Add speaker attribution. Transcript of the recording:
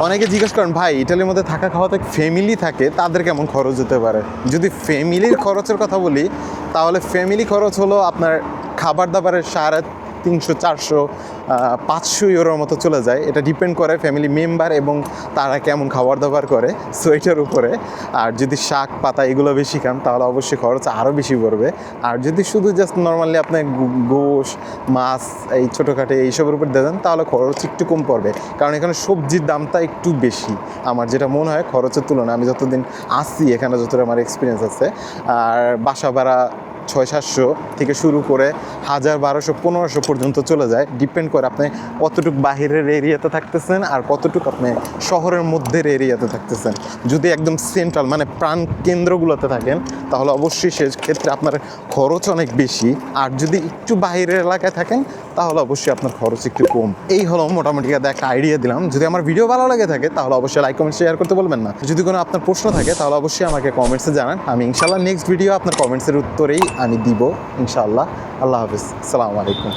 Speaker 1: অনেকে জিজ্ঞেস করেন ভাই ইটালির মধ্যে থাকা খাওয়াতে ফ্যামিলি থাকে তাদের কেমন খরচ হতে পারে। যদি ফ্যামিলির খরচের কথা বলি তাহলে ফ্যামিলি খরচ হলো আপনার খাবার দাবারের 350, 400, 500 ইউরোর মতো চলে যায়। এটা ডিপেন্ড করে ফ্যামিলি মেম্বার এবং তারা কেমন খাবার দাবার করে সোয়েটার উপরে। আর যদি শাক পাতা এগুলো বেশি খান তাহলে অবশ্যই খরচ আরও বেশি পড়বে। আর যদি শুধু জাস্ট নর্মালি আপনি গোশ মাছ এই ছোটোখাটো এইসবের উপর দেন তাহলে খরচ একটু কম পড়বে, কারণ এখানে সবজির দামটা একটু বেশি আমার যেটা মনে হয় খরচের তুলনায়। আমি যতদিন আসছি এখানে যতটা আমার এক্সপিরিয়েন্স আছে, আর বাসা ভাড়া 600-700 থেকে শুরু করে 1000, 1200, 1500 পর্যন্ত চলে যায়। ডিপেন্ড করে আপনি কতটুকু বাহিরের এরিয়াতে থাকতেছেন আর কতটুকু আপনি শহরের মধ্যের এরিয়াতে থাকতেছেন। যদি একদম সেন্ট্রাল মানে প্রাণ কেন্দ্রগুলোতে থাকেন তাহলে অবশ্যই সেক্ষেত্রে আপনার খরচ অনেক বেশি। আর যদি একটু বাহিরের এলাকায় থাকেন তাহলে অবশ্যই আপনার খরচ একটু কম। এই হলো মোটামুটি একটা আইডিয়া দিলাম। যদি আমার ভিডিও ভালো লাগে থাকে তাহলে অবশ্যই লাইক কমেন্ট শেয়ার করতে বলবেন না। যদি কোনো আপনার প্রশ্ন থাকে তাহলে অবশ্যই আমাকে কমেন্টসে জানান। আমি ইনশাল্লাহ নেক্সট ভিডিও আপনার কমেন্টসের উত্তরেই আমি দিব ইনশাআল্লাহ। আল্লাহ হাফিজ, আসসালামু আলাইকুম।